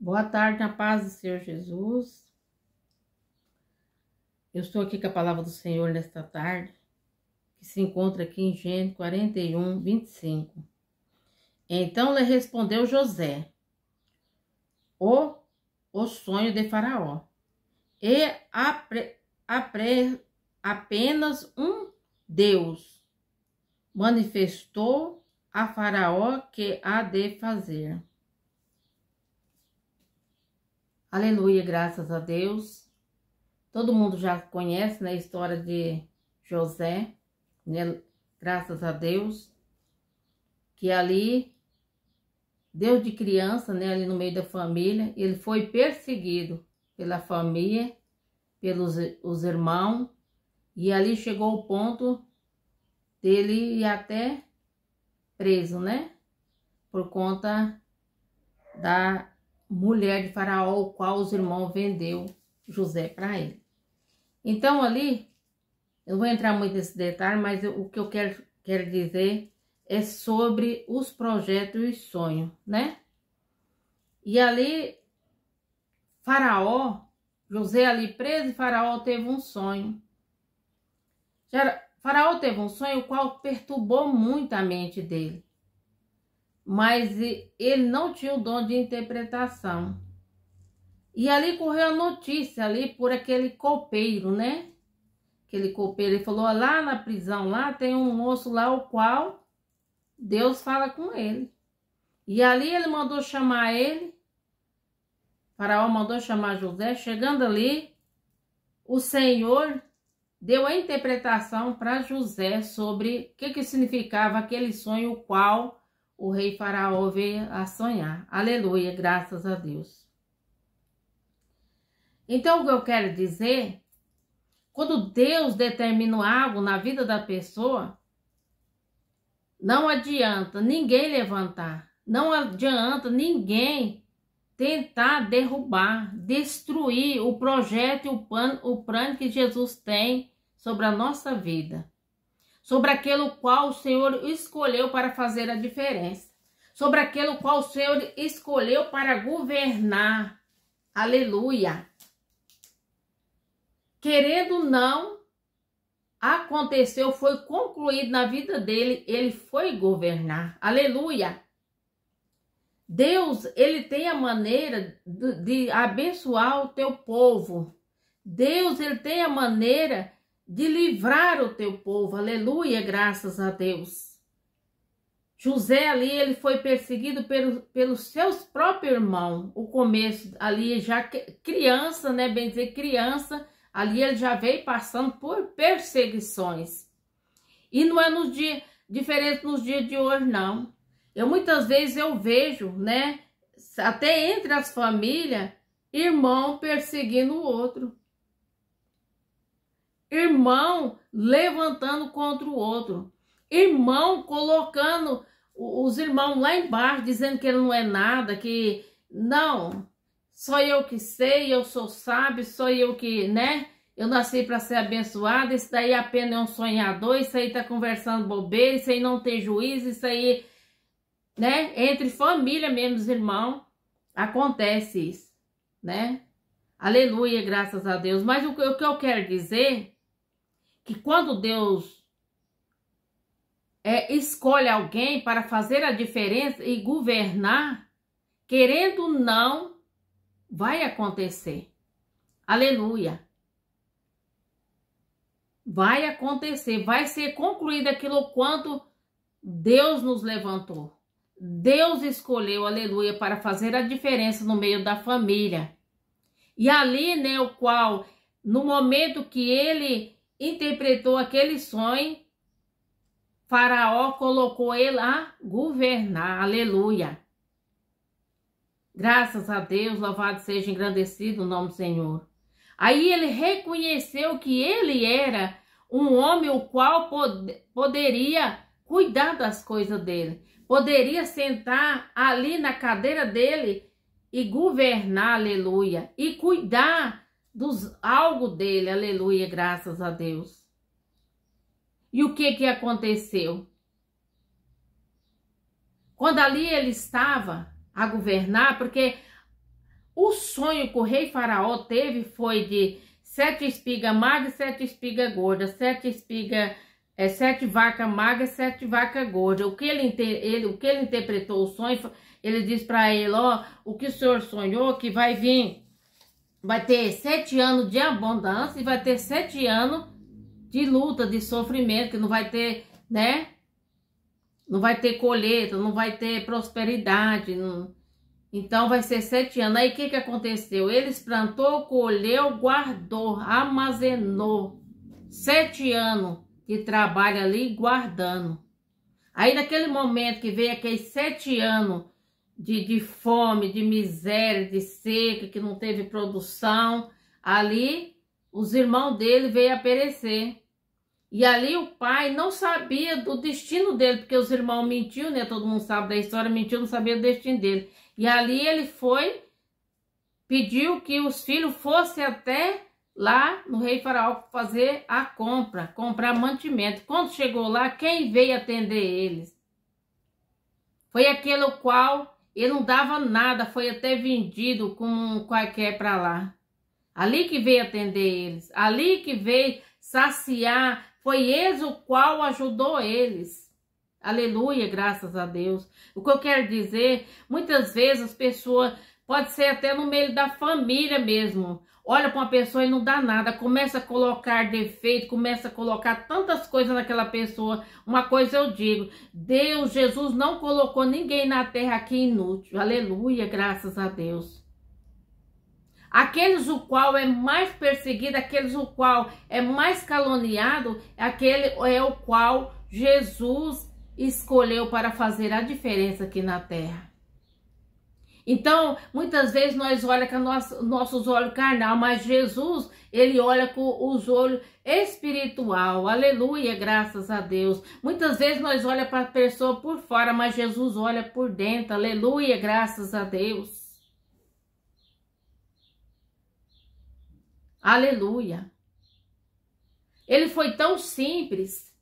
Boa tarde, na paz do Senhor Jesus. Eu estou aqui com a palavra do Senhor nesta tarde, que se encontra aqui em Gênesis 41, 25. Então lhe respondeu José, o sonho de Faraó, e apenas um Deus manifestou a Faraó que há de fazer. Aleluia, graças a Deus. Todo mundo já conhece, né, a história de José, né? Graças a Deus, que ali, Deus de criança, né, ali no meio da família, ele foi perseguido pela família, pelos os irmãos, e ali chegou o ponto dele ir até preso, né, por conta da mulher de Faraó, o qual os irmãos vendeu José para ele. Então ali, eu não vou entrar muito nesse detalhe, mas o que eu quero dizer é sobre os projetos e sonhos, né? E ali, Faraó, José ali preso, e Faraó teve um sonho. Faraó teve um sonho o qual perturbou muito a mente dele. Mas ele não tinha o dom de interpretação. E ali correu a notícia ali por aquele copeiro, né? Aquele copeiro, ele falou, lá na prisão, lá tem um moço lá, o qual Deus fala com ele. E ali ele mandou chamar ele, Faraó mandou chamar José. Chegando ali, o Senhor deu a interpretação para José sobre o que significava aquele sonho, o qual o rei Faraó veio a sonhar. Aleluia, graças a Deus. Então, o que eu quero dizer, quando Deus determina algo na vida da pessoa, não adianta ninguém levantar, não adianta ninguém tentar derrubar, destruir o projeto e o plano que Jesus tem sobre a nossa vida, sobre aquele qual o Senhor escolheu para fazer a diferença, sobre aquele qual o Senhor escolheu para governar. Aleluia! Querendo ou não, aconteceu, foi concluído na vida dele, ele foi governar. Aleluia! Deus, ele tem a maneira de abençoar o teu povo. Deus, ele tem a maneira de livrar o teu povo. Aleluia, graças a Deus. José ali, ele foi perseguido pelos seus próprios irmãos. O começo ali, já criança, né, bem dizer criança, ali ele já veio passando por perseguições. E não é diferente nos dias de hoje, não. Muitas vezes eu vejo, né, até entre as famílias, irmão perseguindo o outro. Irmão levantando contra o outro. Irmão colocando os irmãos lá embaixo, dizendo que ele não é nada, que não, só eu que sei, eu sou sábio, só eu que, né, eu nasci para ser abençoado, isso daí apenas é um sonhador, isso aí tá conversando bobeira, isso aí não tem juízo, isso aí, né, entre família mesmo, os irmãos, acontece isso, né, aleluia, graças a Deus. Mas o que eu quero dizer, que quando Deus escolhe alguém para fazer a diferença e governar, querendo ou não, vai acontecer, aleluia, vai acontecer, vai ser concluído aquilo quanto Deus nos levantou. Deus escolheu, aleluia, para fazer a diferença no meio da família. E ali, né, o qual, no momento que ele interpretou aquele sonho, Faraó colocou ele a governar, aleluia. Graças a Deus, louvado seja, engrandecido o nome do Senhor. Aí ele reconheceu que ele era um homem o qual poderia cuidar das coisas dele. Poderia sentar ali na cadeira dele e governar, aleluia. E cuidar dos algo dele, aleluia, graças a Deus. E o que aconteceu? Quando ali ele estava a governar, porque o sonho que o rei Faraó teve foi de 7 espigas magras e 7 espigas gordas, 7 vacas magras e 7 vacas gordas. O que ele interpretou o sonho, ele disse para ele, ó, o que o senhor sonhou que vai vir, vai ter 7 anos de abundância e vai ter 7 anos de luta, de sofrimento, que não vai ter, né? Não vai ter colheita, não vai ter prosperidade, não. Então vai ser 7 anos. Aí o que aconteceu? Eles plantou, colheu, guardou, armazenou. 7 anos de trabalho ali guardando. Aí naquele momento que veio aqueles 7 anos de fome, de miséria, de seca, que não teve produção, ali os irmãos dele veio a perecer. E ali o pai não sabia do destino dele, porque os irmãos mentiu, né? Todo mundo sabe da história, mentiu, não sabia do destino dele. E ali ele foi, pediu que os filhos fossem até lá no rei Faraó fazer a comprar mantimento. Quando chegou lá, quem veio atender eles? Foi aquele o qual ele não dava nada, foi até vendido com qualquer para lá. Ali que veio atender eles, ali que veio saciar, foi eles o qual ajudou eles. Aleluia, graças a Deus. O que eu quero dizer, muitas vezes as pessoas, pode ser até no meio da família mesmo, olha para uma pessoa e não dá nada, começa a colocar defeito, começa a colocar tantas coisas naquela pessoa. Uma coisa eu digo, Deus, Jesus não colocou ninguém na terra aqui inútil. Aleluia, graças a Deus. Aqueles o qual é mais perseguido, aqueles o qual é mais caluniado, aquele é o qual Jesus escolheu para fazer a diferença aqui na terra. Então, muitas vezes nós olhamos com nossos olhos carnal, mas Jesus, ele olha com os olhos espiritual. Aleluia, graças a Deus. Muitas vezes nós olhamos para a pessoa por fora, mas Jesus olha por dentro. Aleluia, graças a Deus. Aleluia. Ele foi tão simples.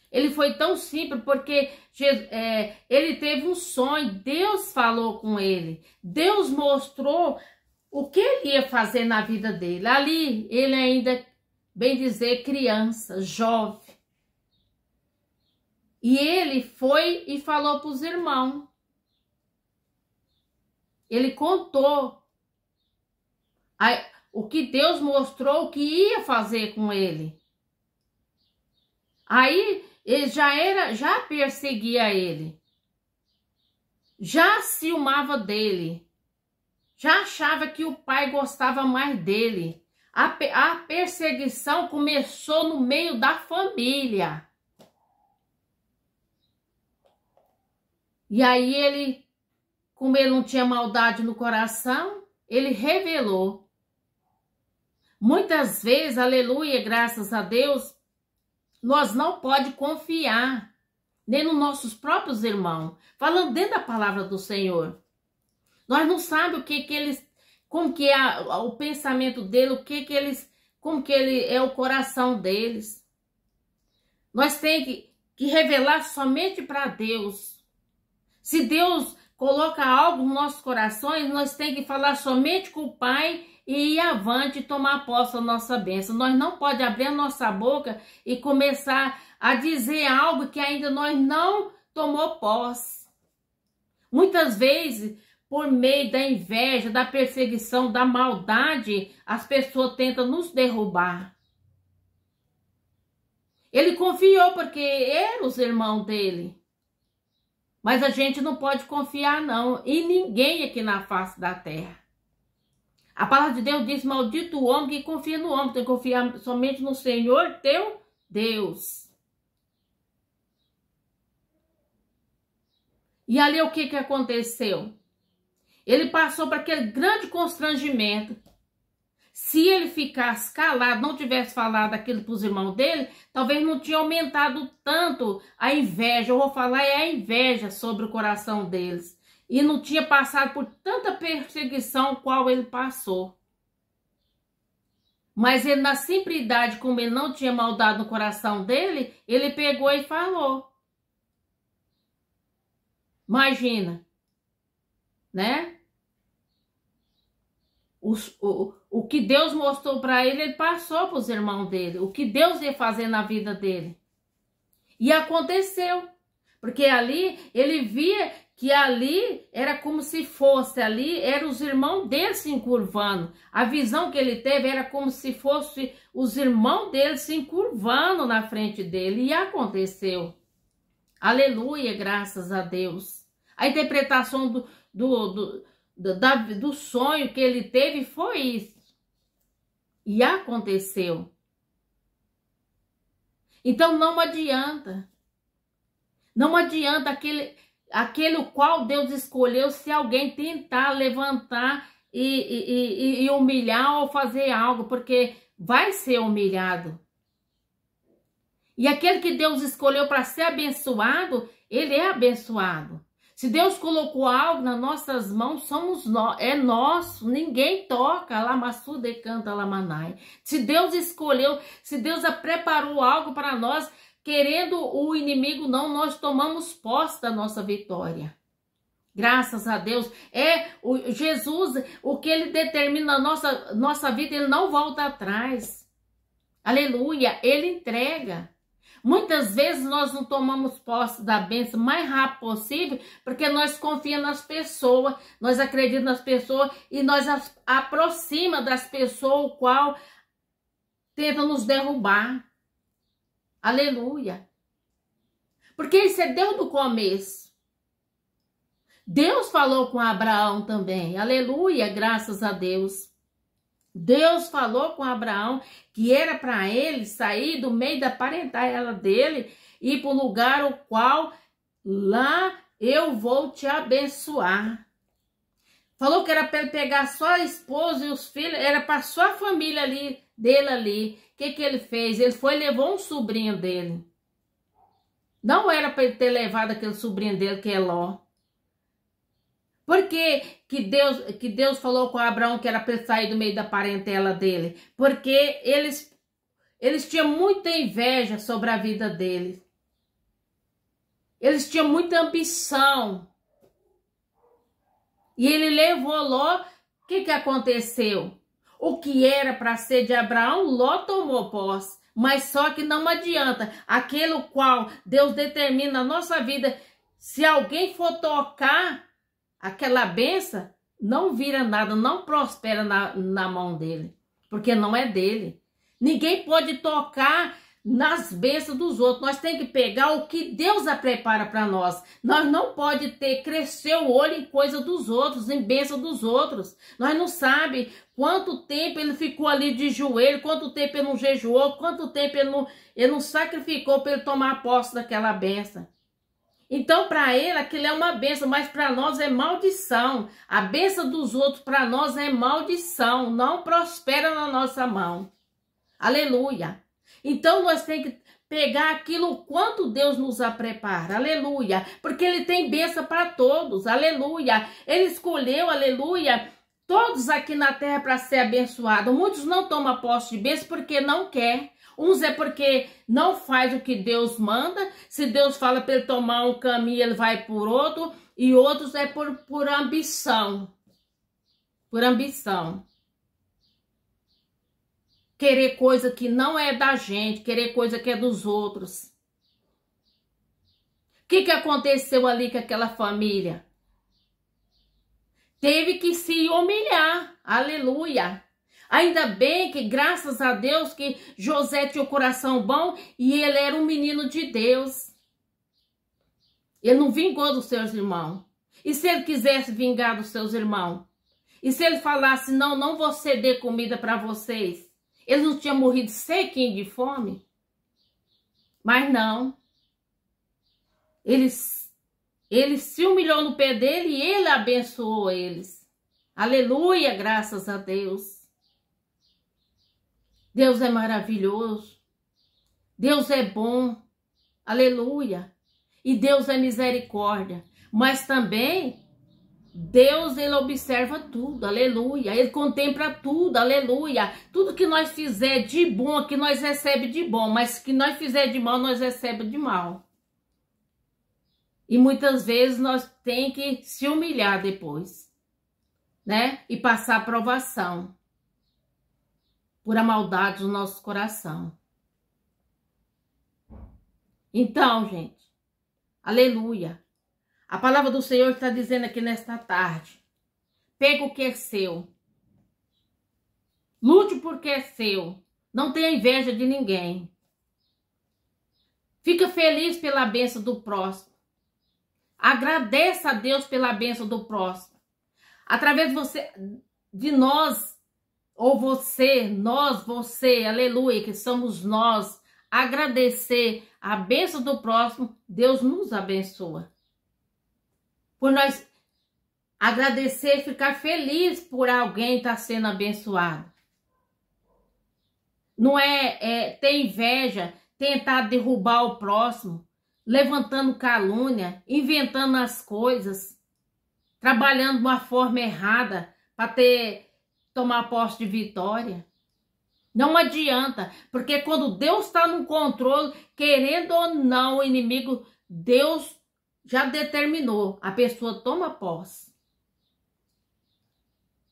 Ele foi tão simples porque ele teve um sonho. Deus falou com ele. Deus mostrou o que ele ia fazer na vida dele. Ali, ele ainda, bem dizer, criança, jovem. E ele foi e falou para os irmãos. Ele contou o que Deus mostrou que ia fazer com ele. Aí ele já perseguia ele, já ciumava dele, já achava que o pai gostava mais dele. A perseguição começou no meio da família. E aí ele, como ele não tinha maldade no coração, ele revelou. Muitas vezes, aleluia, graças a Deus, nós não pode confiar nem nos nossos próprios irmãos, falando dentro da palavra do Senhor. Nós não sabemos o que eles, como que é o pensamento dele, o que eles, como que ele é o coração deles. Nós temos que revelar somente para Deus. Se Deus coloca algo nos nossos corações, nós temos que falar somente com o Pai e ir avante e tomar posse da nossa bênção. Nós não podemos abrir a nossa boca e começar a dizer algo que ainda nós não tomou posse. Muitas vezes, por meio da inveja, da perseguição, da maldade, as pessoas tentam nos derrubar. Ele confiou porque eram os irmãos dele. Mas a gente não pode confiar não em ninguém aqui na face da terra. A palavra de Deus diz, maldito o homem que confia no homem, tem que confiar somente no Senhor teu Deus. E ali o que aconteceu? Ele passou por aquele grande constrangimento. Se ele ficasse calado, não tivesse falado aquilo para os irmãos dele, talvez não tinha aumentado tanto a inveja. Eu vou falar é a inveja sobre o coração deles. E não tinha passado por tanta perseguição qual ele passou. Mas ele, na simplicidade, como ele não tinha maldade no coração dele, ele pegou e falou. Imagina, né? O que Deus mostrou para ele passou para os irmãos dele. O que Deus ia fazer na vida dele. E aconteceu. Porque ali, ele via que ali era como se fosse, ali eram os irmãos dele se encurvando. A visão que ele teve era como se fosse os irmãos dele se encurvando na frente dele. E aconteceu. Aleluia, graças a Deus. A interpretação do sonho que ele teve foi isso. E aconteceu. Então não adianta. Não adianta aquele o qual Deus escolheu, se alguém tentar levantar e humilhar ou fazer algo, porque vai ser humilhado. E aquele que Deus escolheu para ser abençoado, ele é abençoado. Se Deus colocou algo nas nossas mãos, somos nós, é nosso, ninguém toca, lamassu decanta lamanai. Se Deus escolheu, se Deus preparou algo para nós, querendo o inimigo não, nós tomamos posse da nossa vitória. Graças a Deus. Jesus, o que ele determina na nossa vida, ele não volta atrás. Aleluia, ele entrega. Muitas vezes nós não tomamos posse da bênção o mais rápido possível, porque nós confiamos nas pessoas, nós acreditamos nas pessoas e nós aproxima das pessoas o qual tentam nos derrubar. Aleluia. Porque isso é Deus do começo. Deus falou com Abraão também. Aleluia, graças a Deus. Deus falou com Abraão que era para ele sair do meio da parentela dele e ir para o lugar o qual lá eu vou te abençoar. Falou que era para ele pegar só a esposa e os filhos, era para sua família dele ali. O que ele fez? Ele foi e levou um sobrinho dele. Não era para ele ter levado aquele sobrinho dele, que é Ló. Por que Deus falou com Abraão que era para ele sair do meio da parentela dele? Porque eles tinham muita inveja sobre a vida dele. Eles tinham muita ambição. E ele levou Ló. O que aconteceu? O que era para ser de Abraão, Ló tomou posse. Mas só que não adianta. Aquele qual Deus determina na nossa vida, se alguém for tocar aquela benção, não vira nada, não prospera na mão dele. Porque não é dele. Ninguém pode tocar nas bênçãos dos outros. Nós temos que pegar o que Deus prepara para nós. Nós não pode crescer o olho em coisa dos outros, em bênção dos outros. Nós não sabemos quanto tempo ele ficou ali de joelho, quanto tempo ele não jejuou, quanto tempo ele não sacrificou para ele tomar posse daquela bênção. Então, para ele, aquilo é uma bênção, mas para nós é maldição. A bênção dos outros para nós é maldição, não prospera na nossa mão. Aleluia. Então, nós temos que pegar aquilo quanto Deus nos prepara, aleluia, porque ele tem bênção para todos, aleluia. Ele escolheu, aleluia, todos aqui na terra para ser abençoados. Muitos não tomam posse de bênção porque não quer. Uns é porque não faz o que Deus manda. Se Deus fala para ele tomar um caminho, ele vai por outro. E outros é por ambição. Por ambição. Querer coisa que não é da gente. Querer coisa que é dos outros. O que aconteceu ali com aquela família? Teve que se humilhar. Aleluia. Ainda bem que, graças a Deus, que José tinha o coração bom e ele era um menino de Deus. Ele não vingou dos seus irmãos. E se ele quisesse vingar dos seus irmãos? E se ele falasse, não vou ceder comida para vocês? Ele não tinha morrido sequinho de fome? Mas não. Ele se humilhou no pé dele e ele abençoou eles. Aleluia, graças a Deus. Deus é maravilhoso. Deus é bom. Aleluia. E Deus é misericórdia. Mas também, Deus, ele observa tudo. Aleluia. Ele contempla tudo. Aleluia. Tudo que nós fizer de bom, que nós recebemos de bom. Mas que nós fizer de mal, nós recebemos de mal. E muitas vezes nós temos que se humilhar depois. né? E passar provação por a maldade do nosso coração. Então, gente, aleluia. A palavra do Senhor está dizendo aqui nesta tarde: pega o que é seu. Lute porque é seu. Não tenha inveja de ninguém. Fica feliz pela bênção do próximo. Agradeça a Deus pela bênção do próximo. Através de nós, ou você, você, aleluia, que somos nós, agradecer a bênção do próximo, Deus nos abençoa. Por nós agradecer e ficar feliz por alguém estar sendo abençoado. Não é ter inveja, tentar derrubar o próximo, levantando calúnia, inventando as coisas, trabalhando de uma forma errada para tomar posse de vitória. Não adianta, porque quando Deus está no controle, querendo ou não, o inimigo, Deus já determinou, a pessoa toma posse.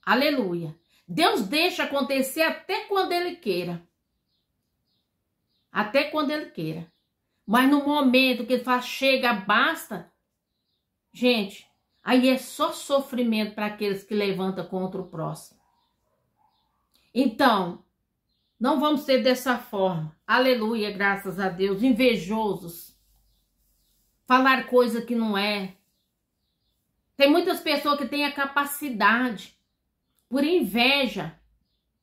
Aleluia. Deus deixa acontecer até quando Ele queira. Até quando Ele queira. Mas no momento que Ele fala, chega, basta, gente, aí é só sofrimento para aqueles que levantam contra o próximo. Então, não vamos ser dessa forma. Aleluia, graças a Deus. Invejosos. Falar coisa que não é. Tem muitas pessoas que têm a capacidade, por inveja,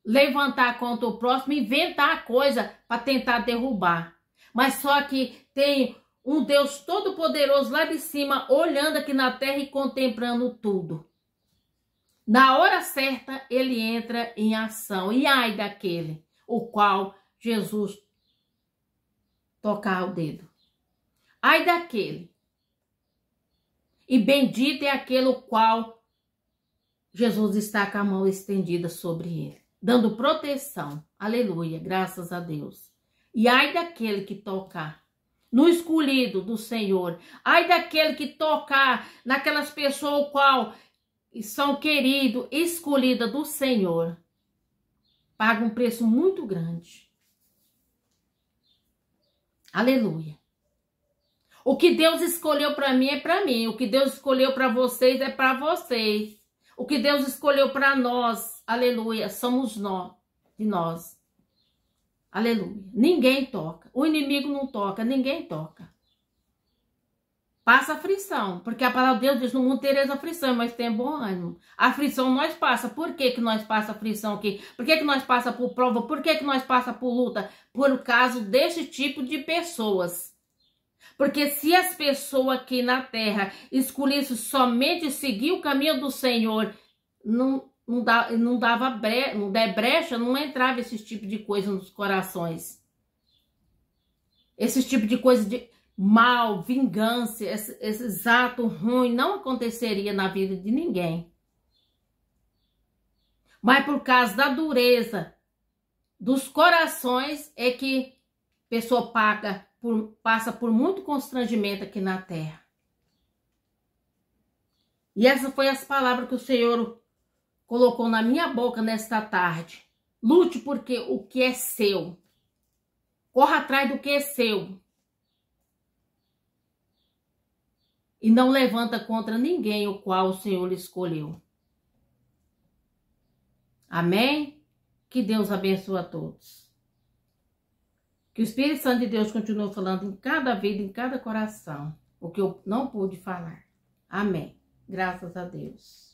levantar contra o próximo, inventar coisa para tentar derrubar. Mas só que tem um Deus todo-poderoso lá de cima, olhando aqui na terra e contemplando tudo. Na hora certa, ele entra em ação. E ai daquele o qual Jesus tocar o dedo. Ai daquele. E bendito é aquele o qual Jesus está com a mão estendida sobre ele, dando proteção. Aleluia, graças a Deus. E ai daquele que tocar no escolhido do Senhor. Ai daquele que tocar naquelas pessoas o qual são queridos, escolhidas do Senhor. Paga um preço muito grande. Aleluia. O que Deus escolheu para mim é para mim. O que Deus escolheu para vocês é para vocês. O que Deus escolheu para nós, aleluia, somos nós, de nós. Aleluia. Ninguém toca. O inimigo não toca, ninguém toca. Passa aflição, porque a palavra de Deus diz, no mundo tereis aflição, mas tem bom ânimo. A aflição nós passa. Por que que nós passa aflição aqui? Por que que nós passa por prova? Por que que nós passa por luta? Por causa desse tipo de pessoas. Porque se as pessoas aqui na terra escolhessem somente seguir o caminho do Senhor, não dava brecha, não entrava esse tipo de coisa nos corações. Esse tipo de coisa de mal, vingança, esses atos ruins não aconteceria na vida de ninguém. Mas por causa da dureza dos corações é que a pessoa passa por muito constrangimento aqui na terra. E essas foram as palavras que o Senhor colocou na minha boca nesta tarde. Lute porque o que é seu. Corra atrás do que é seu. E não levanta contra ninguém o qual o Senhor lhe escolheu. Amém? Que Deus abençoe a todos. Que o Espírito Santo de Deus continue falando em cada vida, em cada coração, o que eu não pude falar. Amém. Graças a Deus.